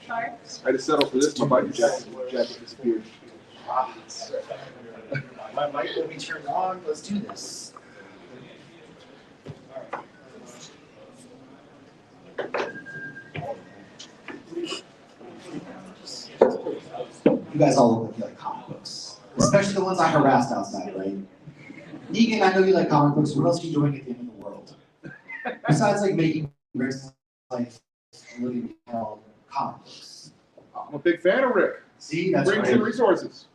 I had to settle for this. My bike jacket disappeared. My mic will be turned on. Let's do this. You guys all look like you like comic books, especially the ones I harassed outside, right? Negan, I know you like comic books. What else are you doing at the end of the world? Besides like making Rick's life living hell comic books. I'm a big fan of Rick. See, that's Brings in resources.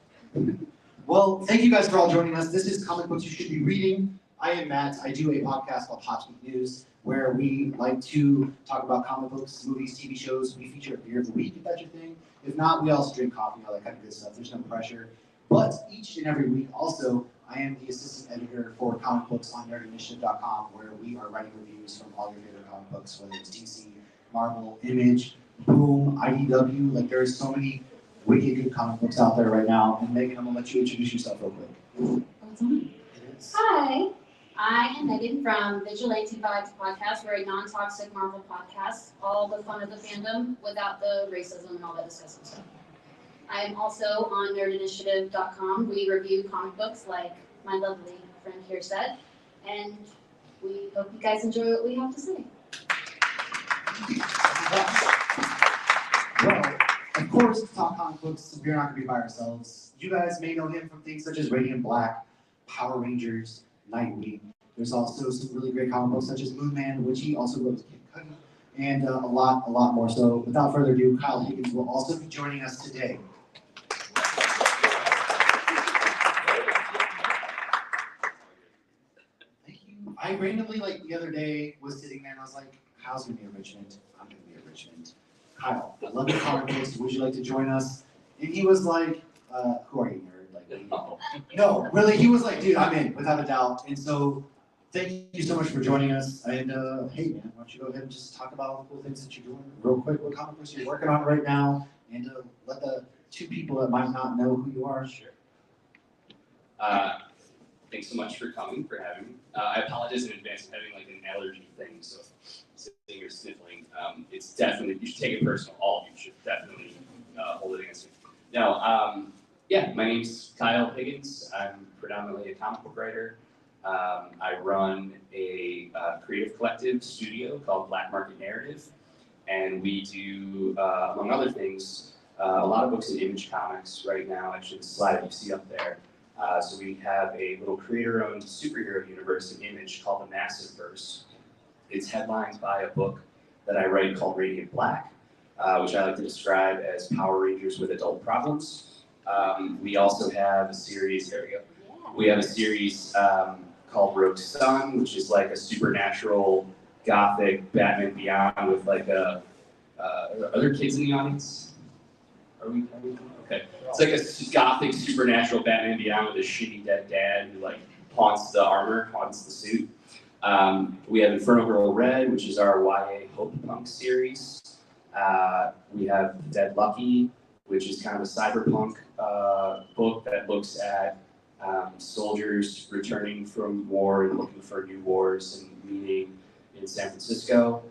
Well, thank you guys for all joining us. This is Comic Books You Should Be Reading. I am Matt. I do a podcast called Hot Speak News, where we like to talk about comic books, movies, TV shows. We feature a beer of the week, if that's your thing. If not, we also drink coffee, all that kind of good stuff. There's no pressure. But each and every week, also, I am the assistant editor for comic books on nerdinitiative.com, where we are writing reviews from all your favorite comic books, whether it's DC, Marvel, Image, Boom, IDW. Like, there's so many wicked good comic books out there right now. And Megan, I'm going to let you introduce yourself real quick. Hi, I am Megan from Vigilante Vibes Podcast. We're a non-toxic Marvel podcast. All the fun of the fandom without the racism and all that disgusting stuff. I am also on nerdinitiative.com. We review comic books like my lovely friend here said. And we hope you guys enjoy what we have to say. Well, of course, to talk comic books, we're not going to be by ourselves. You guys may know him from things such as Radiant Black, Power Rangers, Nightwing. There's also some really great comic books such as Moon Man, which he also wrote with Kid Cudi, and a lot more. So without further ado, Kyle Higgins will also be joining us today. Thank you. I randomly, like the other day, was sitting there and I was like, Kyle's going to be at Richmond. I'm going to be at Richmond. Kyle, I love your comic books. Would you like to join us? And he was like, who are you, nerd? Like, no, really, he was like, dude, I'm in, without a doubt. And so, thank you so much for joining us. And hey, man, why don't you go ahead and just talk about all the cool things that you're doing real quick, what comic books you're working on right now, and let the two people that might not know who you are. Sure. Thanks so much for coming, for having me. I apologize in advance for having like an allergy thing, so sitting here sniffling. It's definitely, you should take it personal. All of you should definitely hold it against me. No, yeah, my name's Kyle Higgins. I'm predominantly a comic book writer. I run a creative collective studio called Black Market Narrative, and we do, among other things, a lot of books in Image Comics right now. Actually, the slide you see up there. So we have a little creator-owned superhero universe in Image called the Massiveverse. It's headlined by a book that I write called Radiant Black, which I like to describe as Power Rangers with adult problems. We also have a series, there we go. We have a series called Rogue Sun, which is like a supernatural gothic Batman Beyond with like are there kids in the audience? Are we okay. It's like a gothic supernatural Batman Beyond with a shitty dead dad who like haunts the armor, haunts the suit. We have Inferno Girl Red, which is our YA Hope Punk series. We have Dead Lucky, which is kind of a cyberpunk book that looks at soldiers returning from war and looking for new wars and meeting in San Francisco.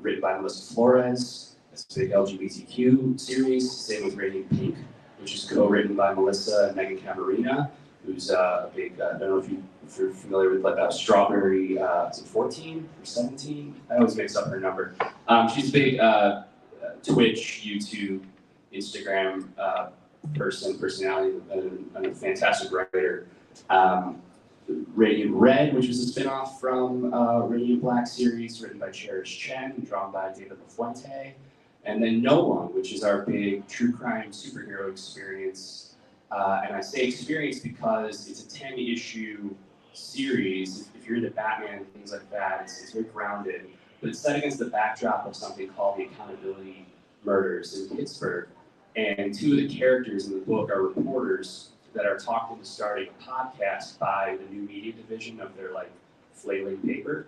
Written by Melissa Flores. It's a big LGBTQ series. Same with Radiant Pink, which is co-written by Melissa and Megan Camarina, who's a big, I don't know if you're familiar with like Strawberry, is it 14 or 17? I always mix up her number. She's a big Twitch, YouTube, Instagram personality, and a fantastic writer. Radiant Red, which was a spinoff from Radiant Black series, written by Cherish Chen, drawn by David LaFuente. And then No One, which is our big true crime superhero experience. And I say experience because it's a 10-issue series. If you're into Batman and things like that, it's very grounded. But it's set against the backdrop of something called the Accountability Murders in Pittsburgh. And two of the characters in the book are reporters that are talking to starting a podcast by the new media division of their like flailing paper.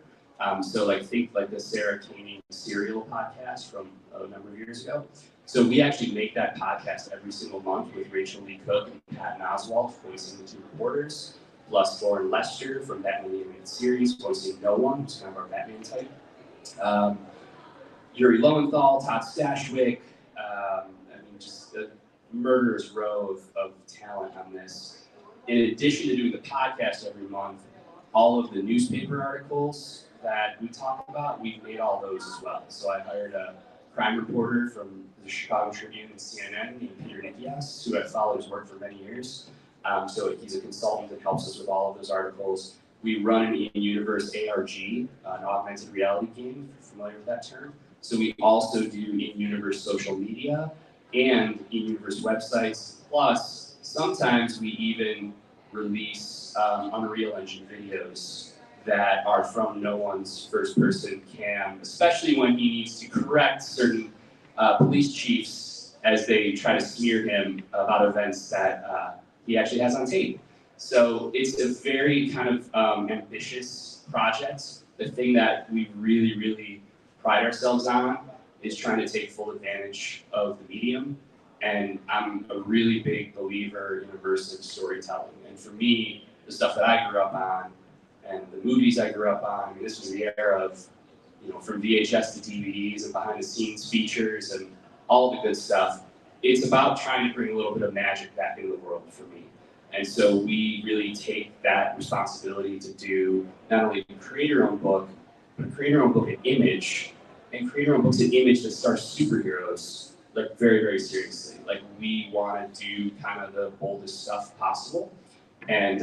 So like think like the Sarah Koenig serial podcast from a number of years ago. So we actually make that podcast every single month with Rachel Lee Cook and Patton Oswalt voicing the two reporters, plus Lauren Lester from Batman the Animated Series voicing No One, who's kind of our Batman type. Yuri Lowenthal, Todd Stashwick, murderous row of talent on this. In addition to doing the podcast every month, all of the newspaper articles that we talk about, we've made all those as well. So I hired a crime reporter from the Chicago Tribune and CNN named Peter Nikias, who I've followed his work for many years. So he's a consultant that helps us with all of those articles. We run an in-universe ARG, an augmented reality game, if you're familiar with that term. So we also do in-universe social media and in-universe websites. Plus, sometimes we even release Unreal Engine videos that are from no one's first-person cam, especially when he needs to correct certain police chiefs as they try to smear him about events that he actually has on tape. So it's a very kind of ambitious project. The thing that we really, really pride ourselves on is trying to take full advantage of the medium. And I'm a really big believer in immersive storytelling. And for me, the stuff that I grew up on and the movies I grew up on, I mean, this was the era of, from VHS to DVDs and behind the scenes features and all the good stuff. It's about trying to bring a little bit of magic back into the world for me. And so we really take that responsibility to do not only create our own book, but create our own book at Image, and create our own books at Image that stars superheroes, like very, very seriously. Like we want to do kind of the boldest stuff possible. And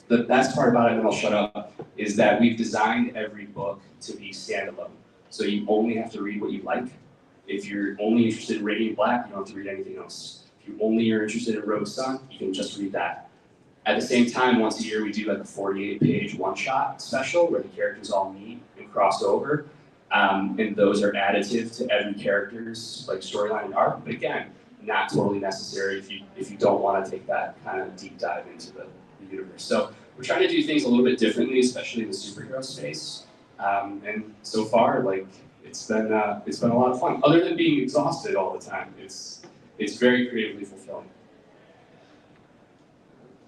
the best part about it, and then I'll shut up, is that we've designed every book to be standalone. So you only have to read what you like. If you're only interested in Radiant Black, you don't have to read anything else. If you only are interested in Rogue Sun, you can just read that. At the same time, once a year, we do like a 48-page one-shot special where the characters all meet and cross over. And those are additive to every character's like storyline and arc. But again, not totally necessary if you don't want to take that kind of deep dive into the universe. So we're trying to do things a little bit differently, especially in the superhero space. And so far, like it's been a lot of fun. Other than being exhausted all the time, it's very creatively fulfilling.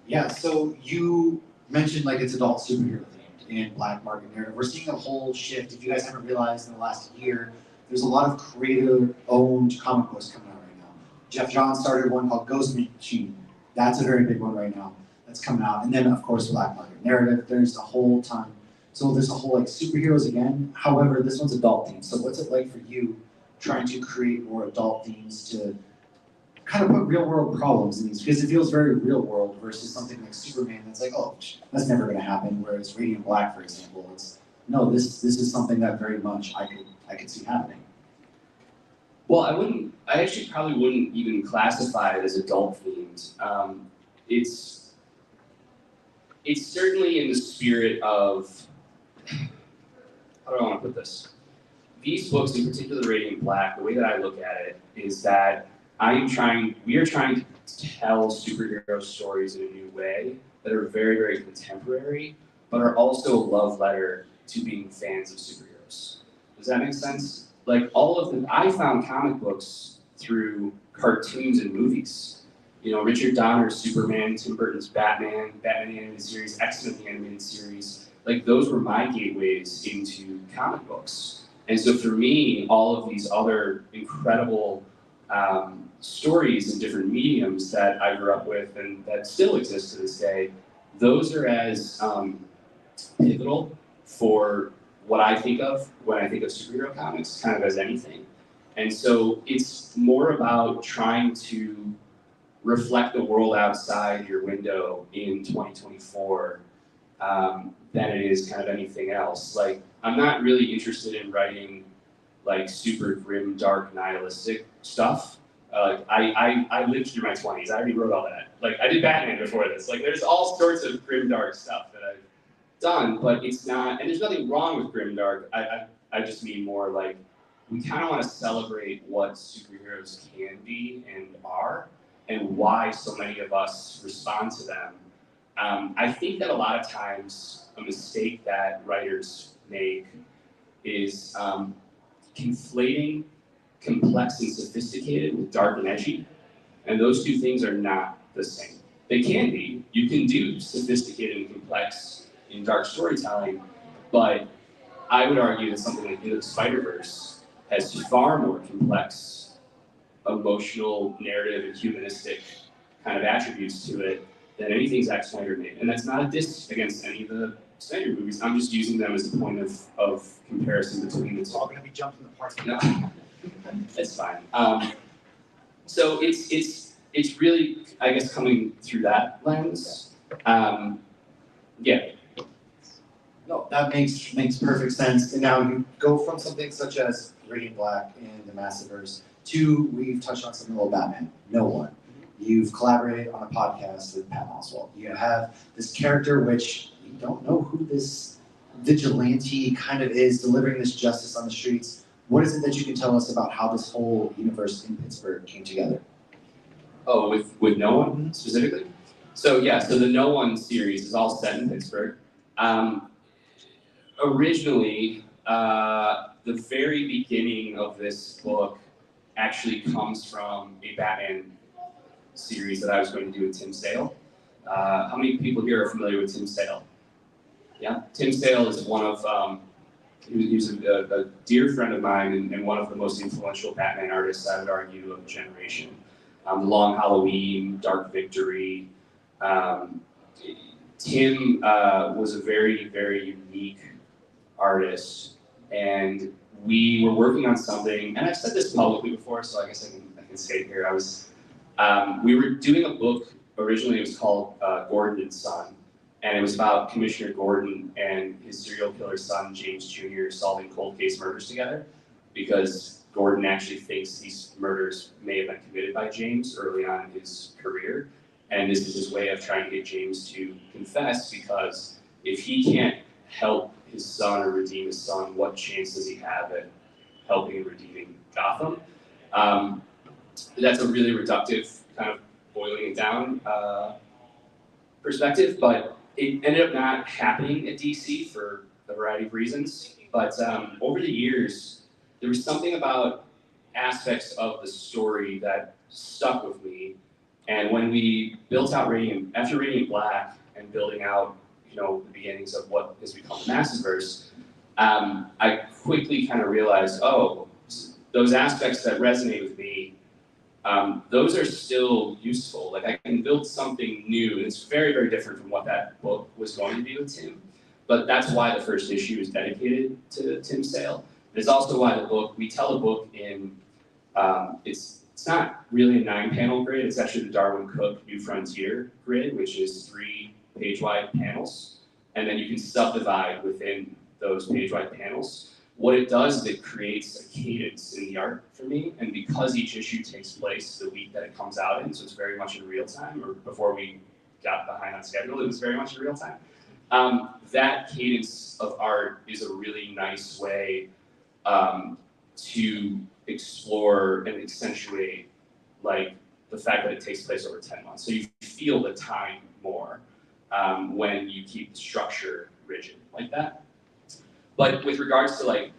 Yeah, so you mentioned like it's adult superhero themed in Black Market narrative. We're seeing a whole shift. If you guys haven't realized in the last year, there's a lot of creator-owned comic books coming out right now. Jeff Johns started one called Ghost Machine. That's a very big one right now. That's coming out. And then of course Black Market narrative. There's a whole ton. So there's a whole like superheroes again. However, this one's adult themed. So what's it like for you trying to create more adult themes to kind of put real world problems in these, because it feels very real world versus something like Superman that's like, oh, that's never going to happen. Whereas Radiant Black, for example, it's no, this is something that very much I could see happening. Well, I actually probably wouldn't even classify it as adult themed. It's certainly in the spirit of, how do I want to put this? These books, in particular Radiant Black, the way that I look at it is that we are trying to tell superhero stories in a new way that are very, very contemporary, but are also a love letter to being fans of superheroes. Does that make sense? Like I found comic books through cartoons and movies. Richard Donner's Superman, Tim Burton's Batman, Batman the Animated Series, X-Men the Animated Series. Like those were my gateways into comic books. And so for me, all of these other incredible stories in different mediums that I grew up with and that still exist to this day, those are as pivotal for what I think of when I think of superhero comics, kind of as anything. And so it's more about trying to reflect the world outside your window in 2024 than it is kind of anything else. Like, I'm not really interested in writing like super grim, dark, nihilistic stuff. I lived through my 20s. I already wrote all that. Like, I did Batman before this. Like, there's all sorts of grim, dark stuff that I've done, but it's not, and there's nothing wrong with grim, dark. I just mean more like, we kind of want to celebrate what superheroes can be and are, and why so many of us respond to them. I think that a lot of times a mistake that writers make is conflating complex and sophisticated with dark and edgy, and those two things are not the same. They can be. You can do sophisticated and complex in dark storytelling, but I would argue that something like Into the Spider-Verse has far more complex emotional, narrative, and humanistic kind of attributes to it than anything Zack Snyder made. And that's not a diss against any of the Snyder movies. I'm just using them as a point of comparison between the It's two. all gonna be jumped in the parts. No, it's fine. So it's really, I guess, coming through that lens. Yeah. No, that makes perfect sense. And now you go from something such as Radiant Black and the Massiverse to, we've touched on something a little Batman, No One. You've collaborated on a podcast with Pat Oswalt. You have this character which you don't know who this vigilante kind of is, delivering this justice on the streets. What is it that you can tell us about how this whole universe in Pittsburgh came together? Oh, with No One specifically? So yeah, so the No One series is all set in Pittsburgh. Originally, the very beginning of this book actually comes from a Batman series that I was going to do with Tim Sale. How many people here are familiar with Tim Sale? Yeah, Tim Sale is one of, he was a dear friend of mine and one of the most influential Batman artists, I would argue, of the generation. Long Halloween, Dark Victory. Tim was a very, very unique artist, and we were working on something, and I've said this publicly before, so I guess I can say it here. We were doing a book, originally it was called Gordon and Son, and it was about Commissioner Gordon and his serial killer son, James Jr., solving cold case murders together, because Gordon actually thinks these murders may have been committed by James early on in his career, and this is his way of trying to get James to confess, because if he can't help his son or redeem his son, what chance does he have at helping and redeeming Gotham? That's a really reductive kind of boiling it down perspective, but it ended up not happening at DC for a variety of reasons. But over the years, there was something about aspects of the story that stuck with me. And when we built out after Radiant Black and building out, the beginnings of what has become the Massiverse, I quickly kind of realized, those aspects that resonate with me, those are still useful. Like I can build something new, and it's very, very different from what that book was going to be with Tim. But that's why the first issue is dedicated to Tim Sale. It's also why we tell the book in, it's not really a 9-panel grid, it's actually the Darwin Cook New Frontier grid, which is 3 page-wide panels, and then you can subdivide within those page-wide panels. What it does is it creates a cadence in the art for me, and because each issue takes place the week that it comes out in, so it's very much in real time, or before we got behind on schedule, it was very much in real time. That cadence of art is a really nice way to explore and accentuate like the fact that it takes place over 10 months. So you feel the time more when you keep the structure rigid like that. But with regards to like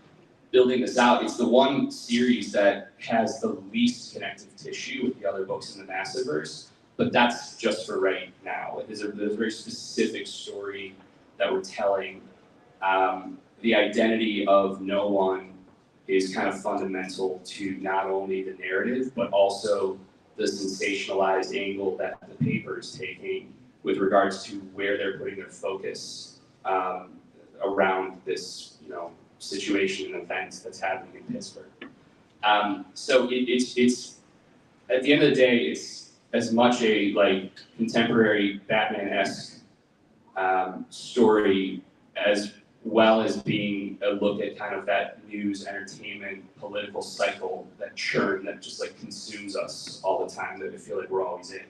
building this out, it's the one series that has the least connective tissue with the other books in the Massiverse, but that's just for right now. There's a very specific story that we're telling. The identity of No One is kind of fundamental to not only the narrative, but also the sensationalized angle that the paper is taking with regards to where they're putting their focus around this, situation and events that's happening in Pittsburgh. So it's at the end of the day, it's as much a like contemporary Batman-esque story as well as being a look at kind of that news, entertainment, political cycle, that churn that just like consumes us all the time that I feel like we're always in.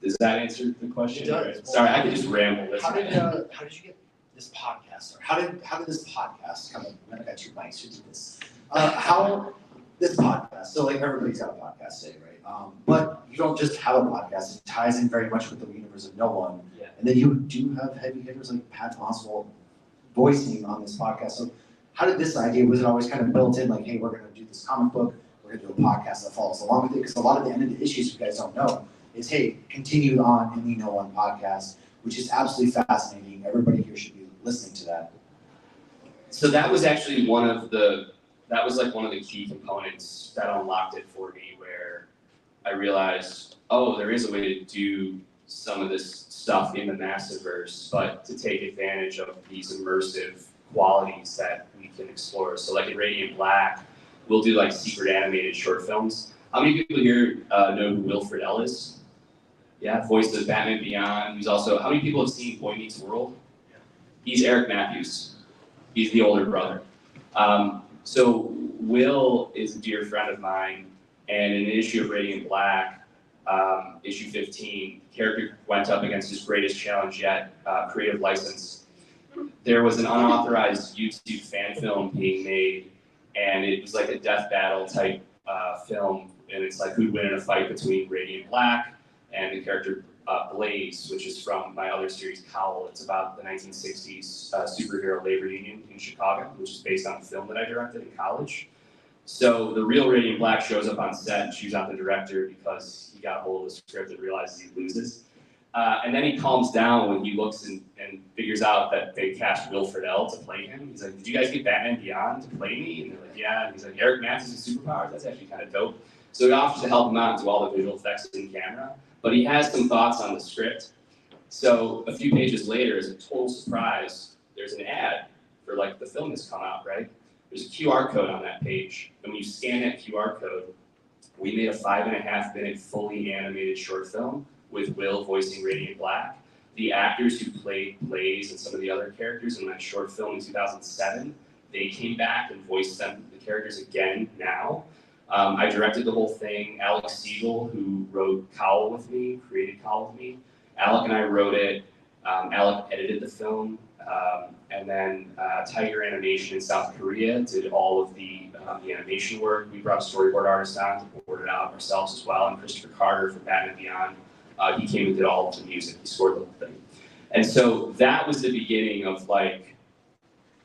Does that answer the question? It does. Sorry, I could just ramble. How did you get this podcast? Or how did this podcast come up? I got 2 mics. Who did this? How this podcast? So like everybody's got a podcast today, right? But you don't just have a podcast. It ties in very much with the universe of No One. Yeah. And then you do have heavy hitters like Pat Oswalt voicing on this podcast. So how did this idea, was it always kind of built in like, hey, we're going to do this comic book, we're going to do a podcast that follows along with it? Because a lot of the end of the issues you guys don't know is, hey, continued on in the No One podcast, which is absolutely fascinating. Everybody here should be listening to that. So that was actually one of the that was like one of the key components that unlocked it for me, where I realized, oh, there is a way to do some of this stuff in the Massiverse, but to take advantage of these immersive qualities that we can explore. So like in Radiant Black, we'll do like secret animated short films. How many people here know who Will Friedle is? Yeah, voice of Batman Beyond. He's also, how many people have seen Boy Meets World? He's Eric Matthews. He's the older brother. So Will is a dear friend of mine, and in an issue of Radiant Black, issue 15, character went up against his greatest challenge yet, creative license. There was an unauthorized YouTube fan film being made, and it was like a death battle type film, and it's like who'd win in a fight between Radiant Black and the character Blaze, which is from my other series, Cowl. It's about the 1960s superhero labor union in Chicago, which is based on a film that I directed in college. So the real Radiant Black shows up on set and chews out the director because he got a hold of the script and realizes he loses. And then he calms down when he looks and figures out that they cast Will Friedle to play him. He's like, did you guys get Batman Beyond to play me? And they're like, yeah. And he's like, Eric Matthews' superpowers? That's actually kind of dope. So he offers to help him out and do all the visual effects in camera. But he has some thoughts on the script. So a few pages later, as a total surprise, there's an ad for like the film that's come out, right? There's a QR code on that page. And when you scan that QR code, we made a 5.5-minute fully animated short film with Will voicing Radiant Black. The actors who played Blaze and some of the other characters in that short film in 2007, they came back and voiced the characters again now. I directed the whole thing. Alex Siegel, who wrote Cowl with me, created Cowl with me. Alec and I wrote it. Alec edited the film. And then Tiger Animation in South Korea did all of the animation work. We brought a storyboard artist on to board it out ourselves as well. And Christopher Carter from Batman Beyond, he came and did all of the music. He scored the whole thing. And so that was the beginning of like,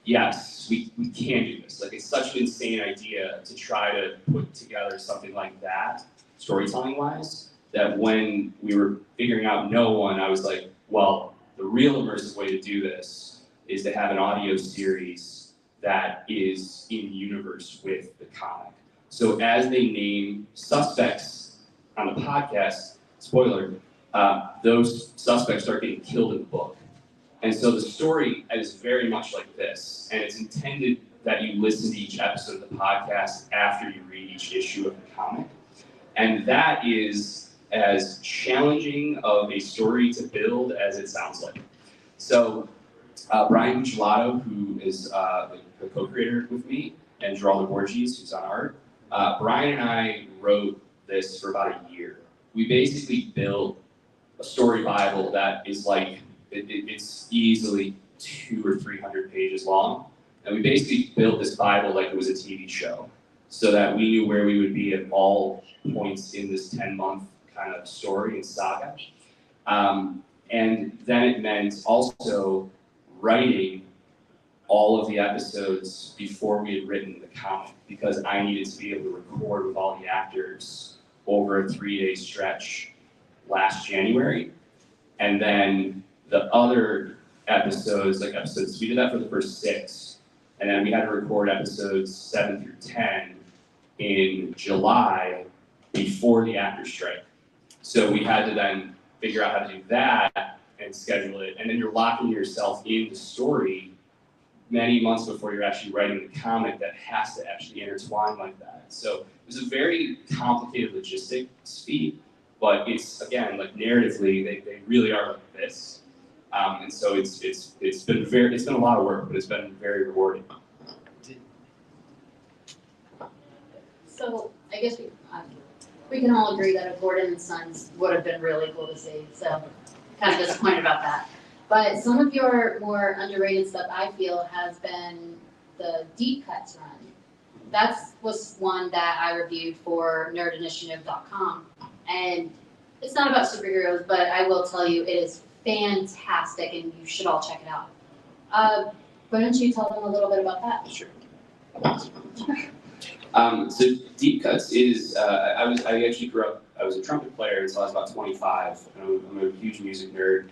yes, we can do this. Like, it's such an insane idea to try to put together something like that, storytelling-wise, that when we were figuring out No One, I was like, well, the real immersive way to do this is to have an audio series that is in universe with the comic. So as they name suspects on the podcast, spoiler, those suspects start getting killed in the book. And so the story is very much like this, and it's intended that you listen to each episode of the podcast after you read each issue of the comic. And that is as challenging of a story to build as it sounds like. So Brian Gelato, who is the co-creator with me, and Geraldo Borges, who's on art, Brian and I wrote this for about a year. We basically built a story Bible that is like, it's easily 200 or 300 pages long. And we basically built this Bible like it was a TV show, so that we knew where we would be at all points in this 10-month kind of story and saga. And then it meant also writing all of the episodes before we had written the comic, because I needed to be able to record with all the actors over a 3-day stretch last January. And then the other episodes, like episodes, we did that for the first 6. And then we had to record episodes 7 through 10 in July before the actors strike. So we had to then figure out how to do that and schedule it. And then you're locking yourself in the story many months before you're actually writing the comic that has to actually intertwine like that. So it was a very complicated logistics feat, but it's, again, like narratively, they really are like this. And so it's been a lot of work, but it's been very rewarding. So I guess we can all agree that a Gordon and Sons would have been really cool to see. So kind of disappointed about that. But some of your more underrated stuff, I feel, has been the Deep Cuts run. That was one that I reviewed for nerdinitiative.com. And it's not about superheroes, but I will tell you it is fantastic and you should all check it out. Why don't you tell them a little bit about that? Sure. So Deep Cuts is, I actually grew up, I was a trumpet player until I was about 25, and I'm a huge music nerd.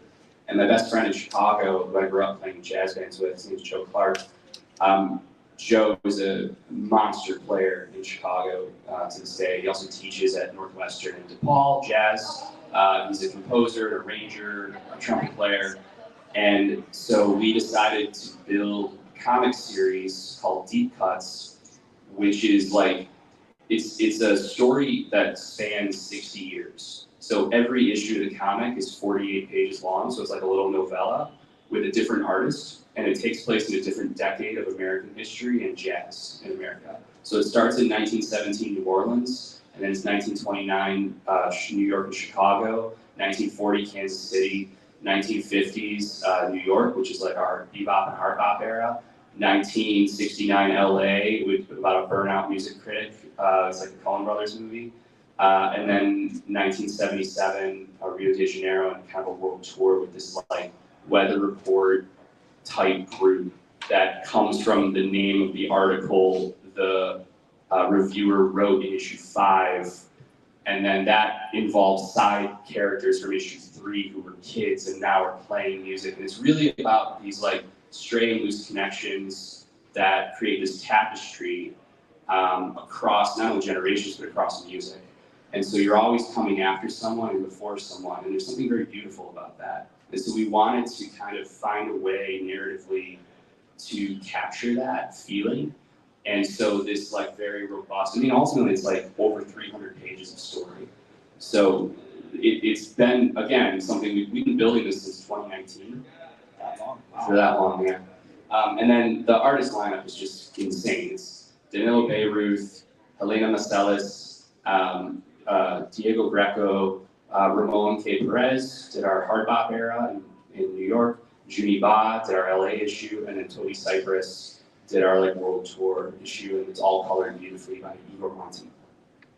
And my best friend in Chicago, who I grew up playing jazz bands with, his name is Joe Clark. Joe is a monster player in Chicago to this day. He also teaches at Northwestern in DePaul, jazz. He's a composer, an arranger, a trumpet player. And so we decided to build a comic series called Deep Cuts, which is like, it's a story that spans 60 years. So every issue of the comic is 48 pages long, so it's like a little novella with a different artist, and it takes place in a different decade of American history and jazz in America. So it starts in 1917 New Orleans, and then it's 1929 New York and Chicago, 1940 Kansas City, 1950s New York, which is like our bebop and hard bop era, 1969 LA with about a burnout music critic. It's like a Coen Brothers movie. And then 1977 Rio de Janeiro and kind of a world tour with this like weather report type group that comes from the name of the article the reviewer wrote in issue 5. And then that involves side characters from issue 3 who were kids and now are playing music. And it's really about these like stray and loose connections that create this tapestry across not only generations, but across music. And so you're always coming after someone and before someone, and there's something very beautiful about that. And so we wanted to kind of find a way narratively to capture that feeling. And so this like very robust, I mean, ultimately it's like over 300 pages of story. So it's been, again, something we've been building this since 2019. That long? Wow. For that long, yeah. And then the artist lineup is just insane. It's Danilo Beirut, Helena Macelis, Diego Greco, Ramon K. Perez did our hard bop era in New York, Junie Ba did our LA issue, and then Toby Cypress did our like world tour issue, and it's all colored beautifully by Igor Monti.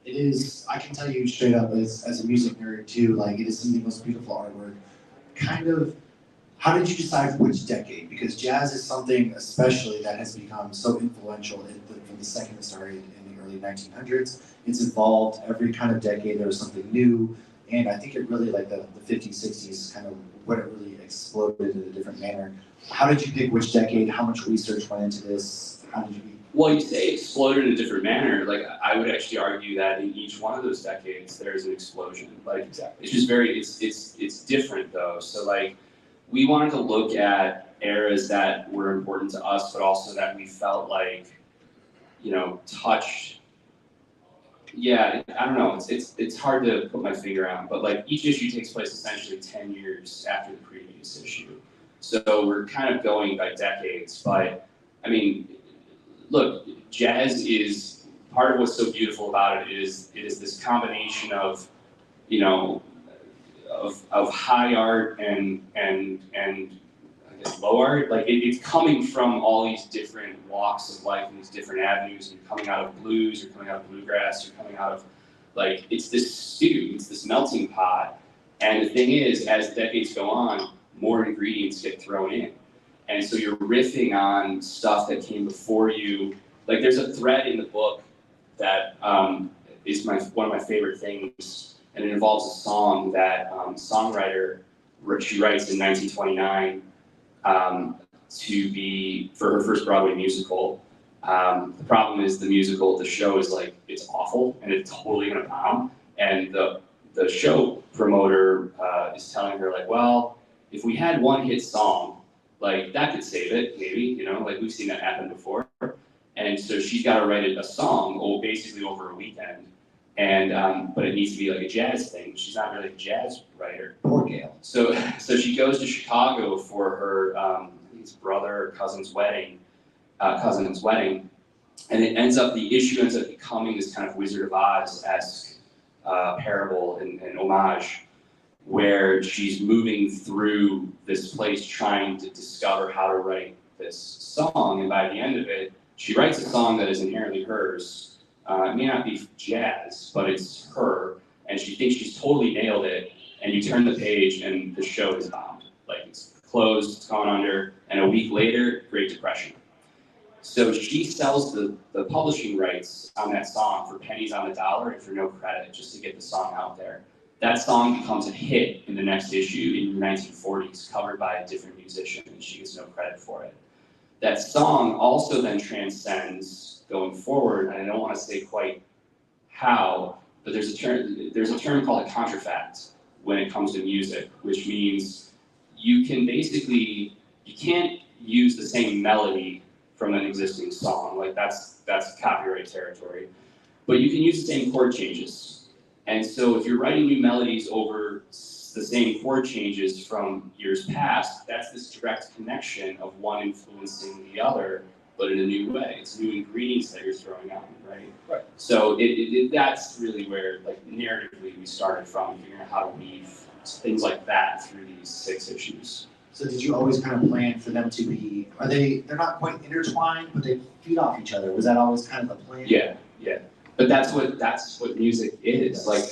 It is, I can tell you straight up as a music nerd too, like it is some of the most beautiful artwork. Kind of, how did you decide which decade? Because jazz is something especially that has become so influential from the second it started in the early 1900s. It's evolved every kind of decade, there was something new. And I think it really, like the 50s, 60s, kind of what it really exploded in a different manner. How did you pick which decade? How much research went into this? How did you? Well, you say exploded in a different manner. Like I would actually argue that in each one of those decades, there's an explosion. Like Exactly. it's just very, it's different though. So like we wanted to look at eras that were important to us, but also that we felt like, you know, touched. Yeah, I don't know. It's hard to put my finger on, but like each issue takes place essentially 10 years after the previous issue. So we're kind of going by decades, but I mean, look, jazz is part of what's so beautiful about it is this combination of, you know, of high art and I guess low art. Like it's coming from all these different walks of life and these different avenues. You're coming out of blues, you're coming out of bluegrass, you're coming out of like it's this stew, it's this melting pot. And the thing is, as decades go on, more ingredients get thrown in. And so you're riffing on stuff that came before you. Like there's a thread in the book that is one of my favorite things, and it involves a song that songwriter, she writes in 1929 to be, for her first Broadway musical. The problem is the musical, the show is like, it's awful and it's totally gonna bomb. And the show promoter is telling her like, well, if we had one hit song, like that could save it, maybe, you know, like we've seen that happen before. And so she's got to write a song, basically over a weekend. And but it needs to be like a jazz thing. She's not really a jazz writer. Poor Gail. So she goes to Chicago for her his brother or cousin's wedding, and the issue ends up becoming this kind of Wizard of Oz-esque parable and homage, where she's moving through this place trying to discover how to write this song, and by the end of it, she writes a song that is inherently hers. It may not be jazz, but it's her, and she thinks she's totally nailed it, and you turn the page and the show is bombed. Like it's closed, it's gone under, and a week later, Great Depression. So she sells the publishing rights on that song for pennies on the dollar and for no credit, just to get the song out there. That song becomes a hit in the next issue in the 1940s, covered by a different musician, and she gets no credit for it. that song also then transcends going forward, and I don't want to say quite how, but there's a term called a contrafact when it comes to music, which means you can't use the same melody from an existing song. Like that's copyright territory. But you can use the same chord changes. And so if you're writing new melodies over the same chord changes from years past, that's this direct connection of one influencing the other, but in a new way. It's new ingredients that you're throwing on, right? Right. So that's really where, like, narratively we started from, figuring out how to weave things like that through these 6 issues. So did you always kind of plan for them to be, they're not quite intertwined, but they feed off each other? Was that always kind of the plan? Yeah. But that's what music is. Like,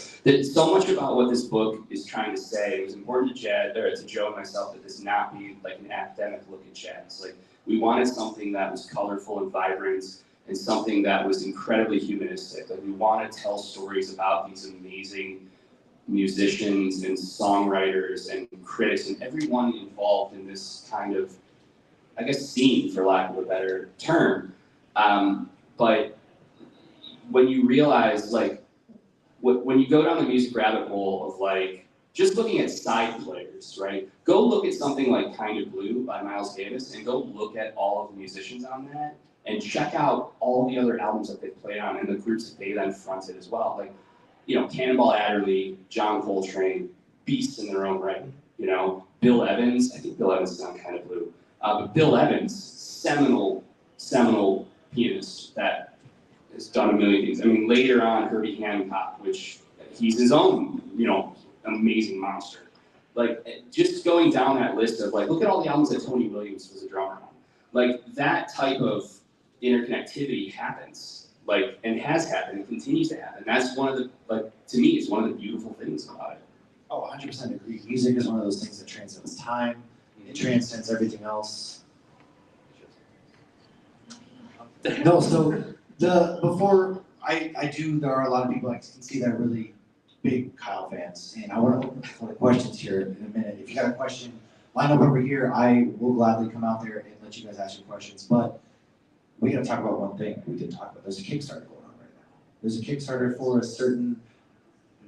so much about what this book is trying to say, it was important to Joe and myself, that this not be like an academic look at jazz. Like, we wanted something that was colorful and vibrant, and something that was incredibly humanistic. Like, we want to tell stories about these amazing musicians and songwriters and critics and everyone involved in this kind of, I guess, scene, for lack of a better term. But when you realize, like, when you go down the music rabbit hole of, like, just looking at side players, right? Go look at something like Kind of Blue by Miles Davis and go look at all of the musicians on that and check out all the other albums that they've played on and the groups that they then fronted as well. Like, you know, Cannonball Adderley, John Coltrane, beasts in their own right. You know, Bill Evans, I think Bill Evans is on Kind of Blue. But Bill Evans, seminal pianist that has done a million things. I mean, later on, Herbie Hancock, which he's his own, you know, amazing monster. Like, just going down that list of, like, look at all the albums that Tony Williams was a drummer on. Like, that type of interconnectivity happens, like, and has happened and continues to happen. That's one of the, like, to me, it's one of the beautiful things about it. Oh, 100% agree. Music is one of those things that transcends time. It transcends everything else. No, so before I do, there are a lot of people I can see that are really big Kyle fans, and I want to open for the questions here in a minute. If you got a question, line up over here. I will gladly come out there and let you guys ask your questions. But we got to talk about one thing we didn't talk about. There's a Kickstarter going on right now. There's a Kickstarter for a certain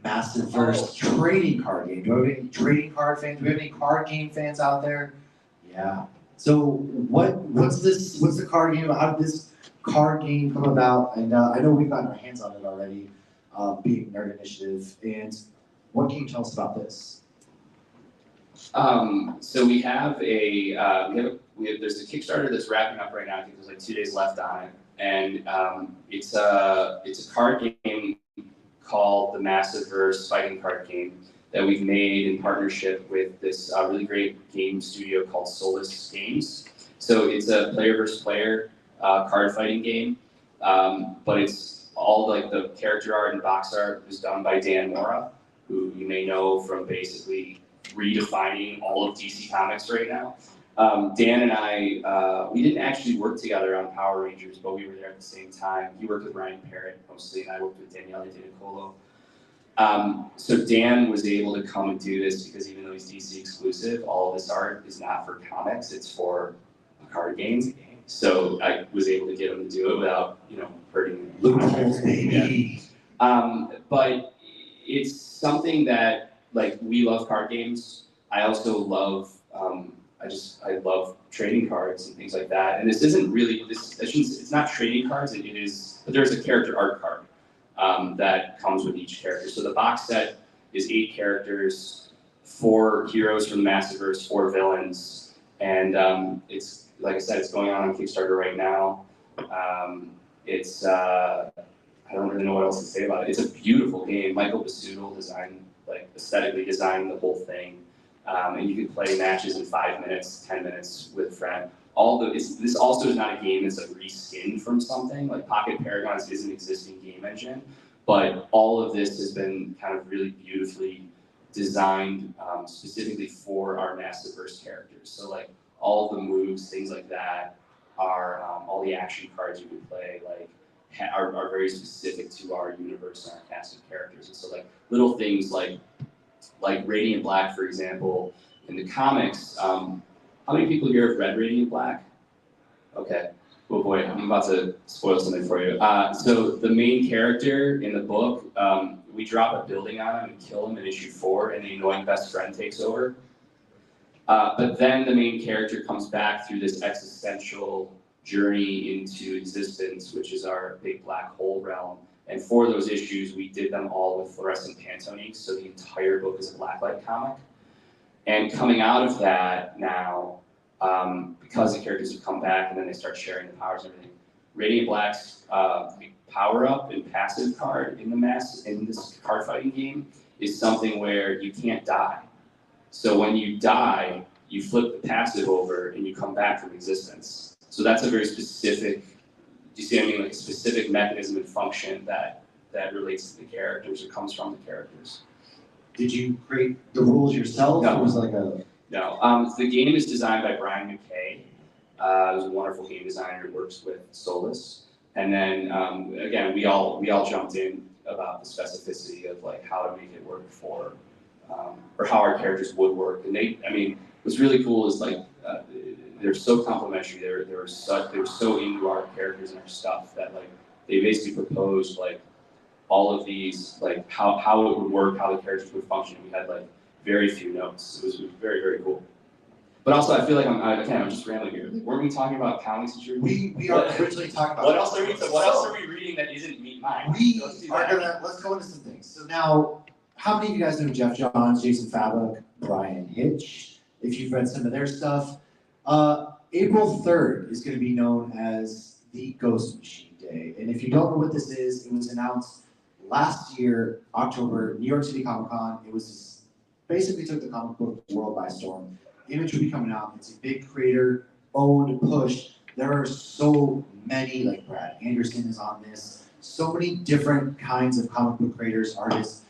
massive verse trading card game. Do we have any trading card fans? Do we have any card game fans out there? Yeah. So what's the card game? How did this card game come about? And I know we've gotten our hands on it already, being Nerd Initiative. And what can you tell us about this? So we have there's a Kickstarter that's wrapping up right now. I think there's like 2 days left on it, and it's a card game called the Massiveverse fighting card game that we've made in partnership with this really great game studio called Solus Games. So it's a player versus player card fighting game, but it's all, like, the character art and box art was done by Dan Mora, who you may know from basically redefining all of DC Comics right now. Dan and I, we didn't actually work together on Power Rangers, but we were there at the same time. He worked with Ryan Parrott mostly, and I worked with Daniele Di Nicolo. So Dan was able to come and do this because even though he's DC exclusive, all of this art is not for comics, it's for a card game. So I was able to get him to do it without, you know, hurting Loopholes, baby. But it's something that, like, we love card games. I also love, I love trading cards and things like that. And this isn't really, it's not trading cards, it is, but there's a character art card that comes with each character. So the box set is 8 characters, 4 heroes from the Massiveverse, 4 villains. And it's, like I said, it's going on Kickstarter right now. I don't really know what else to say about it. It's a beautiful game. Michael Basuto aesthetically designed the whole thing. And you can play matches in 5 minutes, 10 minutes with a friend. This also is not a game that's, like, reskinned from something. Like, Pocket Paragons is an existing game engine, but all of this has been kind of really beautifully designed specifically for our Massiveverse characters. So, like, all the moves, things like that, are all the action cards you can play, like, are very specific to our universe and our cast of characters. And so, like, little things like Radiant Black, for example, in the comics. How many people here have read Radiant Black? Okay. Oh boy, I'm about to spoil something for you. So the main character in the book, we drop a building on him and kill him in issue 4, and the annoying best friend takes over. But then the main character comes back through this existential journey into existence, which is our big black hole realm. And for those issues, we did them all with fluorescent Pantone ink, so the entire book is a blacklight comic. And coming out of that now, because the characters have come back and then they start sharing the powers and everything, Radiant Black's power up and passive card in this card fighting game is something where you can't die. So when you die, you flip the passive over and you come back from existence. So that's a very specific, do you see what I mean? Like a specific mechanism and function that relates to the characters or comes from the characters. Did you create the rules yourself? No. Or was it like a... No, the game is designed by Brian McKay. Who's a wonderful game designer who works with Solus. And then again, we all jumped in about the specificity of like how to make it work for, or how our characters would work. And what's really cool is like they're so complimentary. They were so into our characters and our stuff that like they basically proposed like all of these like how it would work, how the characters would function. We had like very few notes. It was very, very cool. But also, I feel like I'm just rambling here. Weren't we talking about comics and shit? We are originally talking about... What else are we reading that isn't Meet Mine? Let's go into some things. So now, how many of you guys know Jeff Johns, Jason Fabok, Brian Hitch? If you've read some of their stuff. April 3rd is going to be known as the Ghost Machine Day. And if you don't know what this is, it was announced last year, October, New York City Comic Con. It was basically took the comic book world by storm. Image will be coming out. It's a big creator-owned push. There are so many, like Brad Anderson is on this. So many different kinds of comic book creators, artists.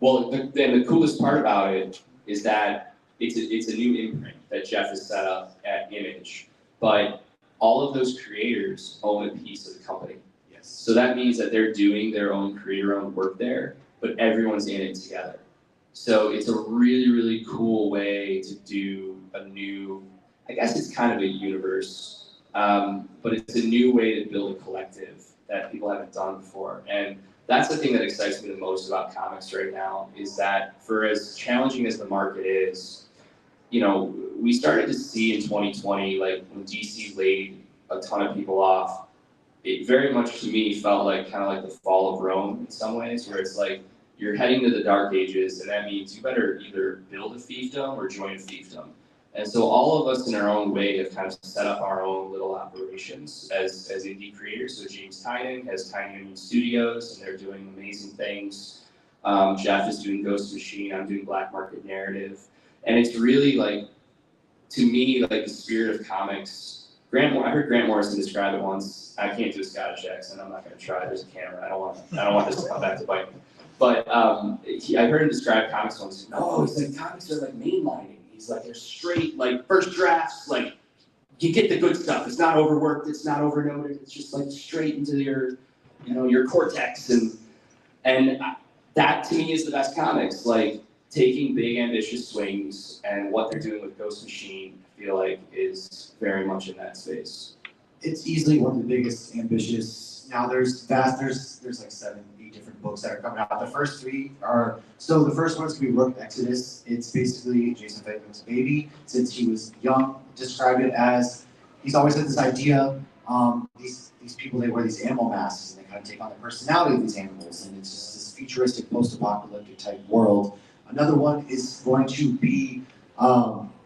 Well, the coolest part about it is that it's a new imprint that Jeff has set up at Image, but all of those creators own a piece of the company. Yes. So that means that they're doing their own creator-owned work there, but everyone's in it together. So it's a really, really cool way to do a new, I guess it's kind of a universe, but it's a new way to build a collective that people haven't done before. And that's the thing that excites me the most about comics right now, is that for as challenging as the market is, you know, we started to see in 2020, like when DC laid a ton of people off, it very much to me felt like kind of like the fall of Rome in some ways, where it's like, you're heading to the dark ages, and that means you better either build a fiefdom or join a fiefdom. And so all of us in our own way have kind of set up our own little operations as indie creators. So James Tynan has Tiny Union Studios, and they're doing amazing things. Jeff is doing Ghost Machine, I'm doing Black Market Narrative. And it's really like, to me, like the spirit of comics. I heard Grant Morrison describe it once. I can't do a Scottish accent, I'm not gonna try, there's a camera, I don't want this to come back to bite me. But I heard him describe comics once. No, he's like, comics are like mainlining. He's like, they're straight, like first drafts, like you get the good stuff. It's not overworked, it's not overnoted. It's just like straight into your cortex, and that to me is the best comics. Like taking big ambitious swings, and what they're doing with Ghost Machine, I feel like is very much in that space. It's easily one of the biggest ambitious. Now there's like 7, 8 different books that are coming out. The first 3 are, so the first one's gonna be Rook Exodus. It's basically Jason Fabok's baby since he was young. Described it as, he's always had this idea, these people, they wear these animal masks and they kind of take on the personality of these animals, and it's just this futuristic post-apocalyptic type world. Another one is going to be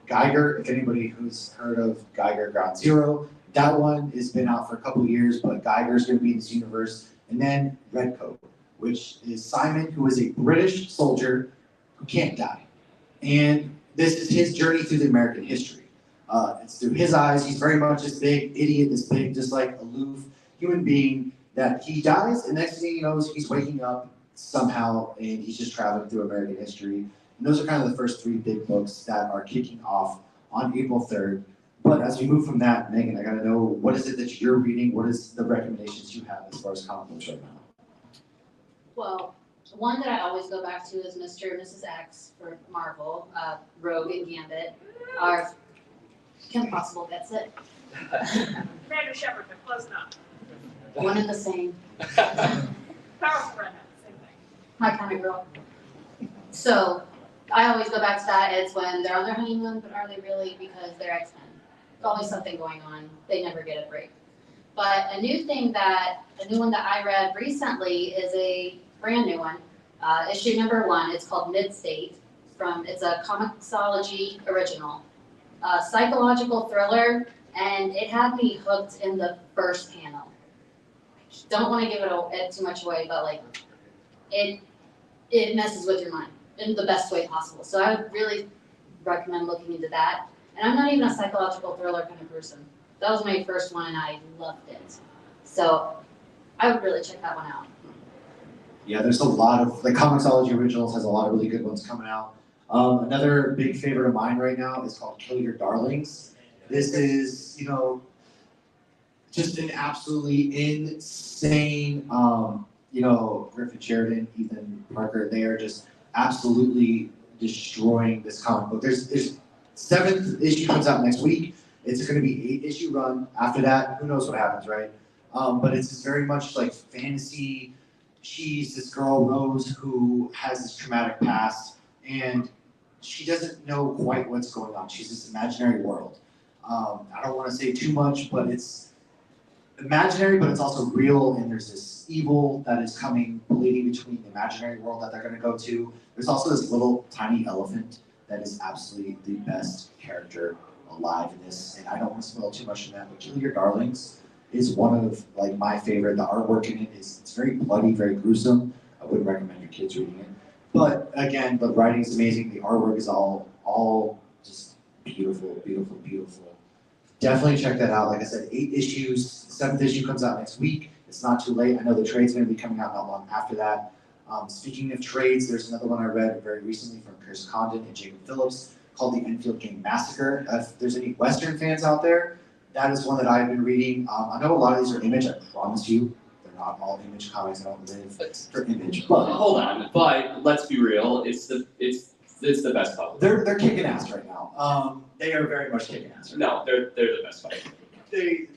Geiger, if anybody who's heard of Geiger Ground Zero. That one has been out for a couple of years, but Geiger's going to be in this universe. And then Redcoat, which is Simon, who is a British soldier who can't die. And this is his journey through the American history. It's through his eyes. He's very much this big idiot, this big, just like aloof human being that he dies, and next thing he knows, he's waking up somehow, and he's just traveling through American history. And those are kind of the first 3 big books that are kicking off on April 3rd. But as we move from that, Megan, I gotta know, what is it that you're reading? What is the recommendations you have as far as comic books right now? Well, one that I always go back to is Mr. and Mrs. X for Marvel, Rogue and Gambit. Our Kim Possible gets it. Commander Shepard, but close enough. One and the same. Powerful redhead, same thing. My kind of girl. So I always go back to that. It's when they're on their honeymoon, but are they really? Because they're X-Men. There's always something going on. They never get a break. But a new one that I read recently is a brand new one. Issue number 1. It's called Mid-State. It's a Comixology original, psychological thriller, and it had me hooked in the first panel. Don't want to give it too much away, but like it messes with your mind in the best way possible. So I would really recommend looking into that. And I'm not even a psychological thriller kind of person. That was my first one, and I loved it. So I would really check that one out. Yeah, there's a lot of, like Comixology Originals has a lot of really good ones coming out. Another big favorite of mine right now is called Kill Your Darlings. This is, just an absolutely insane, Griffin Sheridan, Ethan Parker, they are just absolutely destroying this comic book. There's 7th issue comes out next week. It's going to be 8-issue run. After that, who knows what happens, right? But it's very much like fantasy. She's this girl, Rose, who has this traumatic past, and she doesn't know quite what's going on. She's this imaginary world. I don't want to say too much, but it's imaginary, but it's also real, and there's this evil that is coming, bleeding between the imaginary world that they're going to go to. There's also this little tiny elephant that is absolutely the best character alive in this, and I don't want to spoil too much of that, but Kill Your Darlings is one of like my favorite. The artwork in it it's very bloody, very gruesome. I wouldn't recommend your kids reading it. But again, the writing is amazing. The artwork is all just beautiful, beautiful, beautiful. Definitely check that out. Like I said, 8 issues. 7th issue comes out next week. It's not too late. I know the trade's going to be coming out not long after that. Speaking of trades, there's another one I read very recently from Chris Condon and Jacob Phillips called The Enfield Gang Massacre. If there's any Western fans out there, that is one that I've been reading. I know a lot of these are Image. I promise you, they're not all Image comics. I don't live for Image. But Hold on, but let's be real. It's the best publisher. they're kicking ass right now. They are very much kicking ass. Right No, they're the best publisher. They,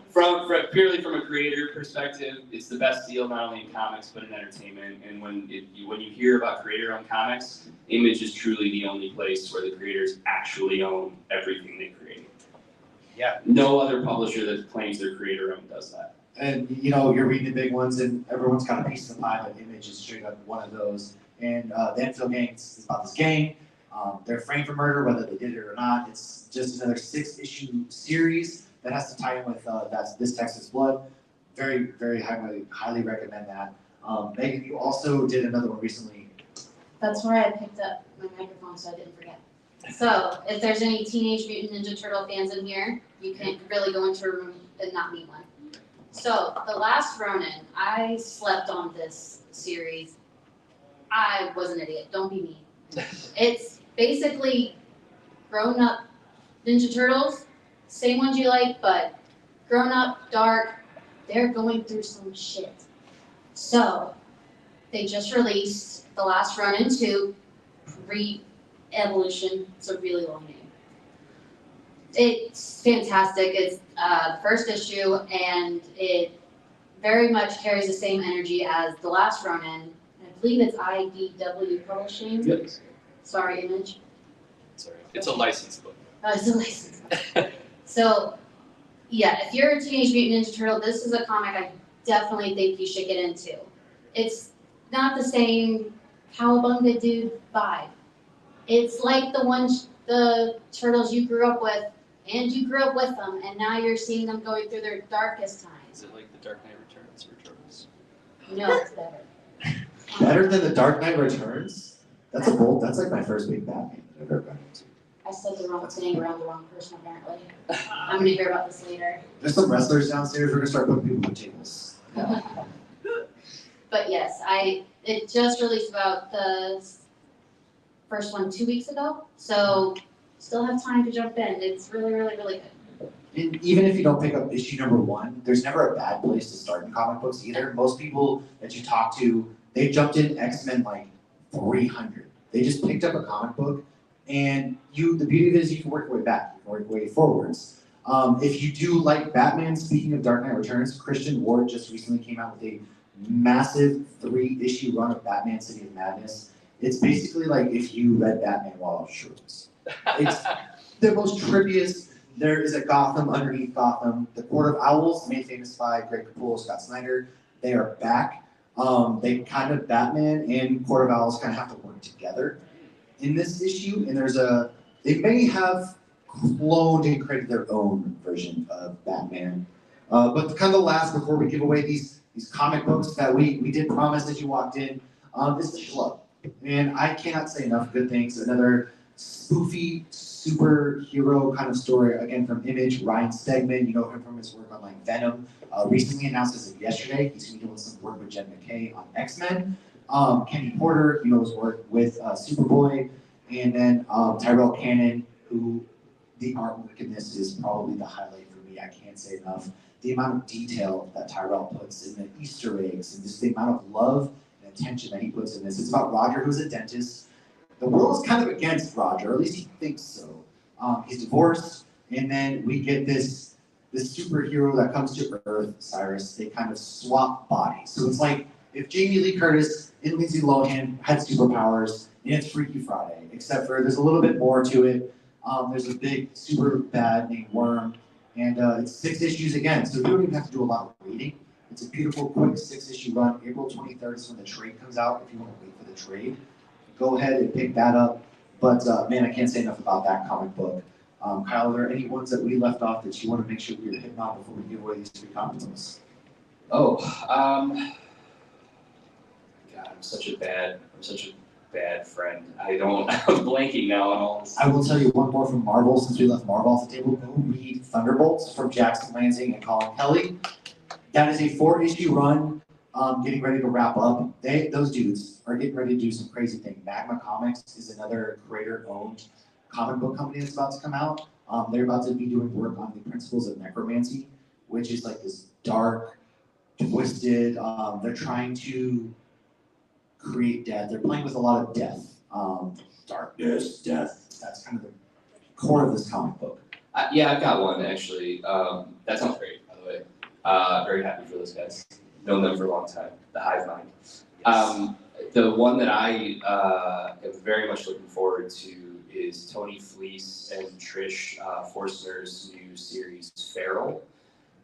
From purely from a creator perspective, it's the best deal not only in comics but in entertainment. And when you hear about creator-owned comics, Image is truly the only place where the creators actually own everything they create. Yeah. No other publisher that claims they're creator-owned does that. and you're reading the big ones, and everyone's got a piece of the pie. But Image is straight up one of those. And the Enfield Gang is about this gang. They're framed for murder, whether they did it or not. It's just another 6-issue series that has to tie in with This Texas Blood. Very, very highly recommend that. Megan, you also did another one recently. That's where I picked up my microphone so I didn't forget. So if there's any Teenage Mutant Ninja Turtle fans in here, you can really go into a room and not meet one. So The Last Ronin, I slept on this series. I was an idiot, don't be me. It's basically grown up Ninja Turtles, same ones you like, but grown up, dark, they're going through some shit. So they just released The Last Ronin 2, Re-Evolution, it's a really long name. It's fantastic, it's the first issue, and it very much carries the same energy as The Last Ronin. I believe it's IDW Publishing. Yes. Sorry, Image. Sorry. It's a licensed book. It's a license. So, yeah, if you're a Teenage Mutant Ninja Turtle, this is a comic I definitely think you should get into. It's not the same Cowabunga Dude vibe. It's like the turtles you grew up with, and you grew up with them, and now you're seeing them going through their darkest times. Is it like The Dark Knight Returns for turtles? No, it's better. Better than The Dark Knight Returns? That's like my first big Batman that I've ever been into. I said the wrong thing around the wrong person, apparently. I'm gonna hear about this later. There's some wrestlers downstairs. We're gonna start putting people with tables. But yes, it just released about the first one 2 weeks ago, so still have time to jump in. It's really, really, really good. And even if you don't pick up issue number 1, there's never a bad place to start in comic books either. Most people that you talk to, they jumped in X-Men like 300. They just picked up a comic book, and the beauty of it is you can work your way back, you can work your way forwards. If you do like Batman, speaking of Dark Knight Returns, Christian Ward just recently came out with a massive 3-issue run of Batman City of Madness. It's basically like if you read Batman while on shrooms. It's the most trippiest. There is a Gotham underneath Gotham. The Court of Owls, made famous by Greg Capullo, Scott Snyder, they are back. They kind of, Batman and Court of Owls kind of have to work together in this issue, and they may have cloned and created their own version of Batman. But kind of the last, before we give away these comic books that we did promise as you walked in, is the Schlub. And I cannot say enough good things. Another spoofy superhero kind of story, again from Image. Ryan Stegman, you know him from his work on like Venom. Recently announced as of yesterday, he's going to be doing some work with Jen McKay on X-Men. Kenny Porter, you know his work with Superboy. And then Tyrell Cannon, who the artwork in this is probably the highlight for me. I can't say enough. The amount of detail that Tyrell puts in the Easter eggs and just the amount of love and attention that he puts in this. It's about Roger, who's a dentist. The world is kind of against Roger, or at least he thinks so. He's divorced, and then we get this superhero that comes to Earth, Cyrus. They kind of swap bodies. So it's like if Jamie Lee Curtis and Lindsay Lohan had superpowers, and it's Freaky Friday, except for there's a little bit more to it. There's a big super bad named Worm, and it's 6 issues again, so you don't even have to do a lot of reading. It's a beautiful, quick 6-issue run. April 23rd is when the trade comes out, if you want to wait for the trade. Go ahead and pick that up. But man, I can't say enough about that comic book. Kyle, are there any ones that we left off that you want to make sure we're hitting on before we give away these 3 comic books? Oh, God, I'm such a bad friend. I'm blanking now on all this. I will tell you one more from Marvel, since we left Marvel off the table. Go read Thunderbolts from Jackson Lansing and Colin Kelly. That is a 4-issue run, getting ready to wrap up. Those dudes are getting ready to do some crazy thing. Magma Comics is another creator-owned comic book company that's about to come out. They're about to be doing work on the principles of necromancy, which is like this dark, twisted, they're trying to create death. They're playing with a lot of death. Darkness, death. That's kind of the core of this comic book. Yeah, I've got one actually. That sounds great, by the way. Very happy for those guys. Known them for a long time. The Hive Mind. Yes. The one that I am very much looking forward to is Tony Fleece and Trish Forstner's new series, Feral.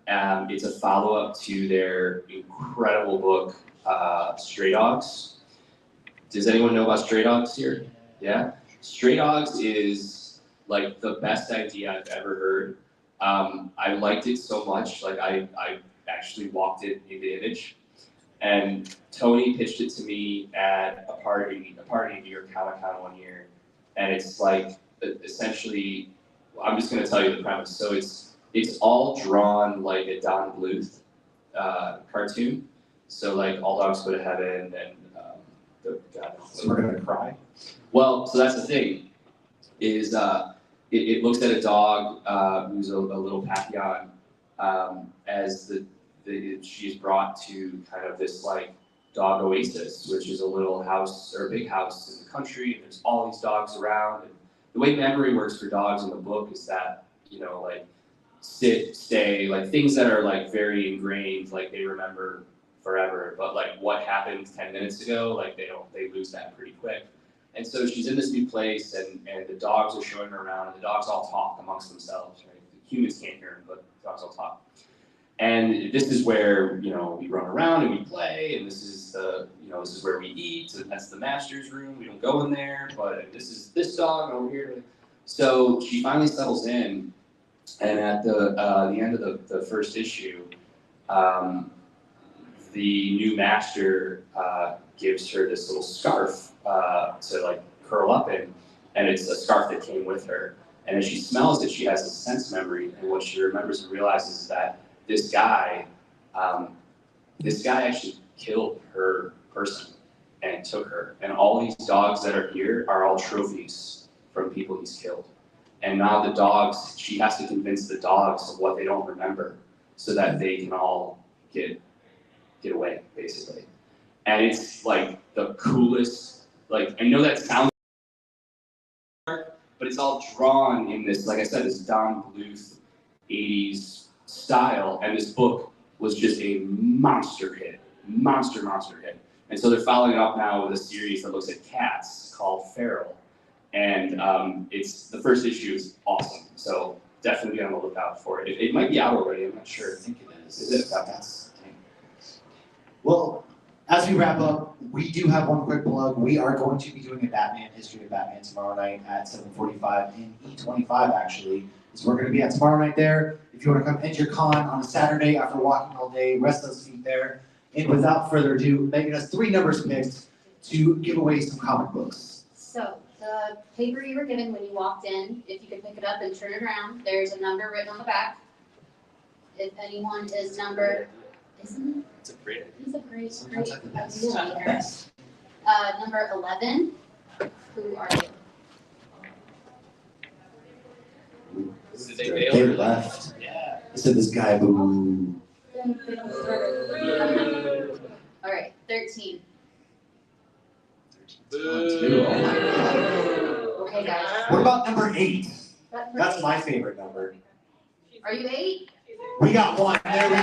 It's a follow-up to their incredible book, Stray Dogs. Does anyone know about Stray Dogs here? Yeah? Stray Dogs is like the best idea I've ever heard. I liked it so much, like I actually walked it into Image. And Tony pitched it to me at a party in New York Comic Con one year. And it's like, essentially, I'm just gonna tell you the premise. So it's all drawn like a Don Bluth cartoon. So like All Dogs Go to Heaven and So we're gonna cry. Well, so that's the thing, is it looks at a dog who's a little Papillon as she's brought to kind of this like dog oasis, which is a little house or a big house in the country, and there's all these dogs around. And the way memory works for dogs in the book is that, you know, like sit, stay, like things that are like very ingrained, like they remember forever, but like what happened 10 minutes ago, like they lose that pretty quick. And so she's in this new place, and the dogs are showing her around, and the dogs all talk amongst themselves, right? The humans can't hear them, but the dogs all talk. And this is where, you know, we run around and we play, and this is where we eat, and that's the master's room. We don't go in there, but this is this dog over here. So she finally settles in, and at the end of the first issue, the new master gives her this little scarf to like curl up in, and it's a scarf that came with her. And as she smells it, she has a sense memory, and what she remembers and realizes is that this guy actually killed her person and took her. And all these dogs that are here are all trophies from people he's killed. And now the dogs, she has to convince the dogs of what they don't remember so that they can all get away, basically. And it's like the coolest, like, I know that sounds dark, but it's all drawn in this, like I said, this Don Bluth 80s style, and this book was just a monster hit. Monster hit. And so they're following it up now with a series that looks at cats called Feral. And it's the first issue is awesome. So definitely be on the lookout for it. It might be out already, I'm not sure. I think it is. Is it? That's, well, as we wrap up, we do have one quick plug. We are going to be doing a Batman History of Batman tomorrow night at 7:45 in E25 actually. So we're going to be at tomorrow night there. If you want to come enter con on a Saturday after walking all day, rest those feet there. And without further ado, Megan has 3 numbers picked to give away some comic books. So the paper you were given when you walked in, if you could pick it up and turn it around, there's a number written on the back. If anyone is number, isn't it? It's a great idea. It's a great, Sometimes like the best. idea. Number 11, who are you? Did they They bail? left. Yeah. They said this guy boo. All right, 13. Two. Oh my God. Okay, guys. What about number 8? That's That's my favorite number. Are you 8? We got 1. There we go.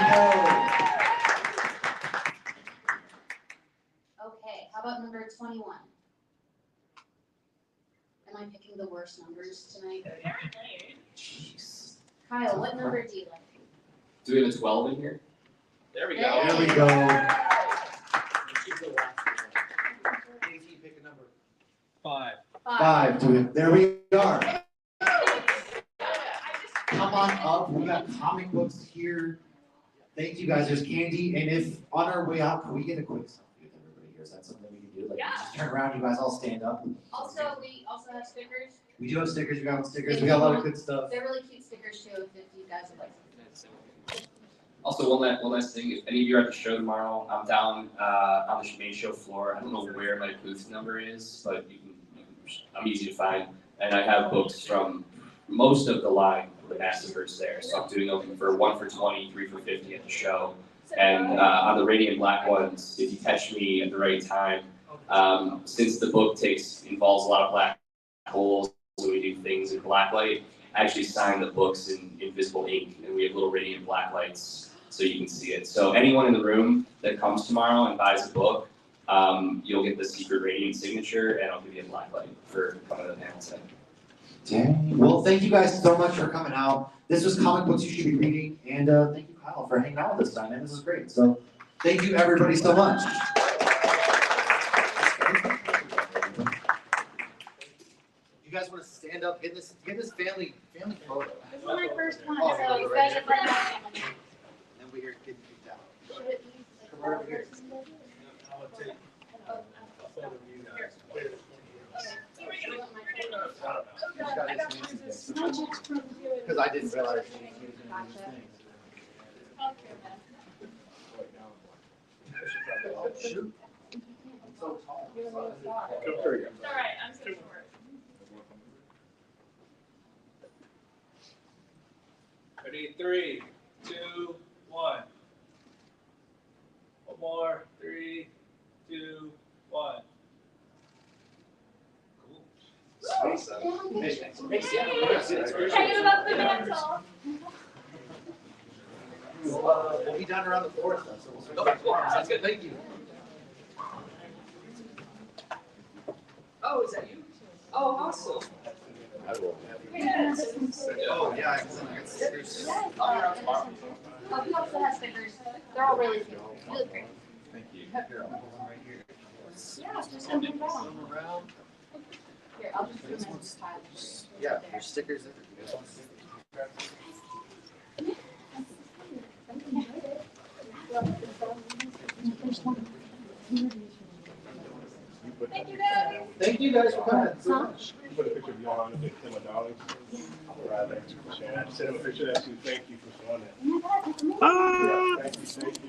Okay, how about number 21? Am I picking the worst numbers tonight? Apparently. Jeez. Kyle, what number do you like? Do we have a 12 in here? There we go. There we go. Pick a number. 5. 5. There we are. Come on up. We got comic books here. Thank you guys. There's candy. And if on our way out, can we get a quick selfie with everybody here? Is that something we can do? Like, Yeah. just turn around, you guys all stand up. Also, we also have stickers. We do have stickers. We got stickers. We got a lot of good stuff. They're really cute stickers too, if you guys would like some. Also, one last thing. If any of you are at the show tomorrow, I'm down on the main show floor. I don't know where my booth number is, but I'm easy to find. And I have books from most of the line of the Massacres there. So I'm doing them for 1 for 20, 3 for 50 at the show. And on the Radiant Black ones, if you catch me at the right time, since the book involves a lot of black holes, so we do things in blacklight, I actually sign the books in invisible ink, and we have little radiant black lights so you can see it. So anyone in the room that comes tomorrow and buys a book, you'll get the secret radiant signature, and I'll give you a black light for coming to the panel today. Dang. Well, thank you guys so much for coming out. This was Comic Books You Should Be Reading, and thank you, Kyle, for hanging out with us tonight, man. This was great. So thank you, everybody, so much. You guys want to stand up, get this family photo. This is my first one, Oh, so you guys are friends. And we are getting kicked out. Should it be Come over here. Because I didn't realize he was going to do these things. Oh, shoot. I'm so tall. It's all right, I'm so short. Ready, 3, 2, 1. One more, 3, 2, 1. Hanging above the mantle. We'll be down around the floor stuff, so we'll switch back tomorrow. Sounds good, thank you. Oh, is that you? Oh, awesome. Yes. Oh, yeah, I got stickers. Oh, we also have stickers. They're all really cute. You look great. Thank you. Here, I'll put one right here. Yeah, just come around. Some around. Here, I'll just do my style. Yeah, there's stickers everywhere. Thank you, guys. Thank you guys for coming so much. Put a picture of y'all on the Emma Darling. Right there. I sent him a picture of that too. Thank you for showing that. Oh my God, Thank you.